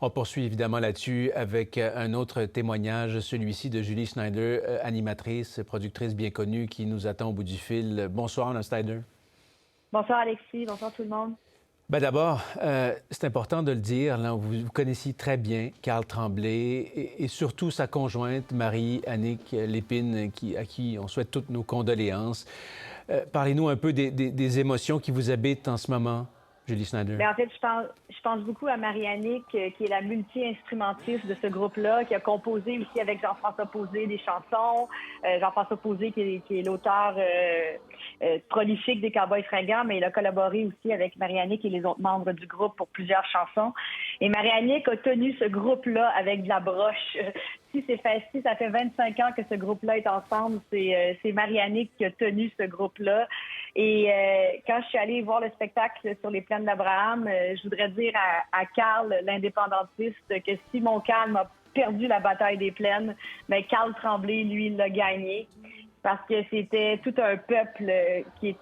On poursuit évidemment là-dessus avec un autre témoignage, celui-ci de Julie Snyder, animatrice, productrice bien connue, qui nous attend au bout du fil. Bonsoir, Mme Snyder. Bonsoir Alexis, bonsour tout le monde. Bien d'abord, c'est important de le dire, là, vous connaissiez très bien Carl Tremblay et surtout sa conjointe Marie-Annick Lépine, à qui on souhaite toutes nos condoléances. Parlez-nous un peu des émotions qui vous habitent en ce moment, Julie Snyder. Bien, en fait, je pense beaucoup à Marie-Annick, qui est la multi-instrumentiste de ce groupe-là, qui a composé aussi avec Jean-François Posé des chansons. Jean-François Posé, qui est l'auteur prolifique des Cowboys fringants, mais il a collaboré aussi avec Marie-Annick et les autres membres du groupe pour plusieurs chansons. Et Marie-Annick a tenu ce groupe-là avec de la broche. Si ça fait 25 ans que ce groupe-là est ensemble, c'est Marie-Annick qui a tenu ce groupe-là. Et quand je suis allée voir le spectacle sur les plaines d'Abraham, je voudrais dire à Carl, l'indépendantiste, que si mon calme a perdu la bataille des plaines, mais Carl Tremblay, lui, il l'a gagné. Parce que c'était tout un peuple qui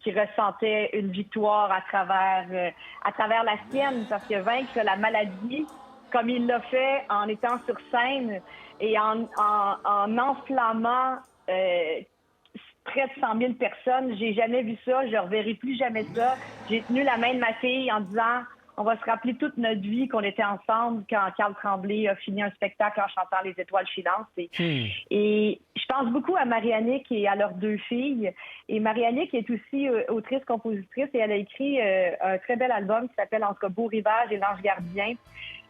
ressentait une victoire à travers la sienne. Parce que vaincre la maladie, comme il l'a fait en étant sur scène et en enflammant près de 100 000 personnes. J'ai jamais vu ça, je ne reverrai plus jamais ça. J'ai tenu la main de ma fille en disant on va se rappeler toute notre vie qu'on était ensemble quand Carl Tremblay a fini un spectacle en chantant Les étoiles filantes. Et je pense beaucoup à Marie-Annick et à leurs deux filles. Et Marie-Annick est aussi autrice-compositrice et elle a écrit un très bel album qui s'appelle Entre beau rivage et l'ange gardien.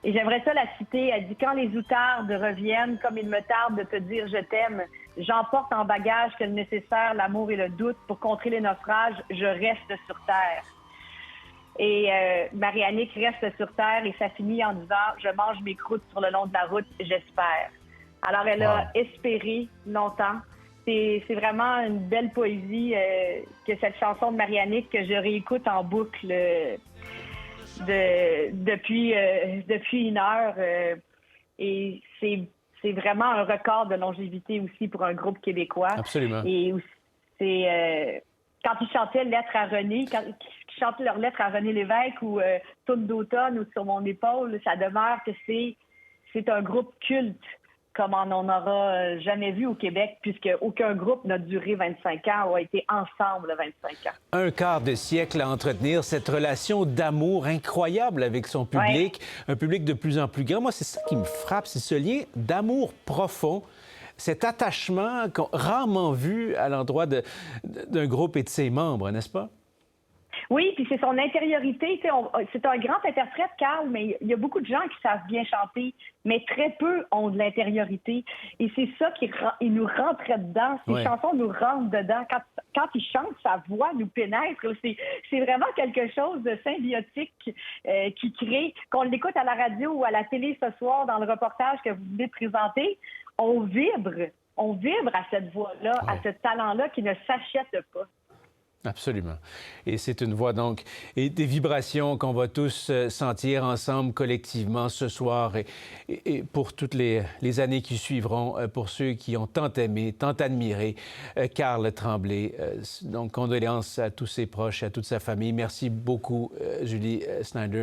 Et j'aimerais ça la citer. Elle dit « Quand les outardes reviennent, comme il me tarde de te dire je t'aime, j'emporte en bagage que le nécessaire, l'amour et le doute. Pour contrer les naufrages, je reste sur terre. » Et Marie-Annick reste sur terre et ça finit en disant « Je mange mes croûtes sur le long de la route, j'espère. » Alors, elle a espéré longtemps. C'est vraiment une belle poésie que cette chanson de Marie-Annick que je réécoute en boucle depuis une heure. Et c'est vraiment un record de longévité aussi pour un groupe québécois. Absolument. Et c'est quand ils chantaient Lettre à René, quand ils chantent leur lettre à René Lévesque ou Tourne d'automne ou Sur mon épaule, ça demeure que c'est un groupe culte comme on n'en aura jamais vu au Québec, puisque aucun groupe n'a duré 25 ans ou a été ensemble 25 ans. Un quart de siècle à entretenir cette relation d'amour incroyable avec son public, un public de plus en plus grand. Moi, c'est ça qui me frappe, c'est ce lien d'amour profond, cet attachement rarement vu à l'endroit d'un groupe et de ses membres, n'est-ce pas? Oui, puis c'est son intériorité. C'est un grand interprète, Carl, mais il y a beaucoup de gens qui savent bien chanter, mais très peu ont de l'intériorité. Et c'est ça qui nous rentrait dedans. Ces chansons nous rentrent dedans. Quand il chante, sa voix nous pénètre. C'est vraiment quelque chose de symbiotique qui crée. Qu'on l'écoute à la radio ou à la télé ce soir dans le reportage que vous venez de présenter, on vibre à cette voix-là, à ce talent-là qui ne s'achète pas. Absolument. Et c'est une voix, donc, et des vibrations qu'on va tous sentir ensemble, collectivement, ce soir et pour toutes les années qui suivront, pour ceux qui ont tant aimé, tant admiré Carl Tremblay. Donc, condoléances à tous ses proches, à toute sa famille. Merci beaucoup, Julie Snyder.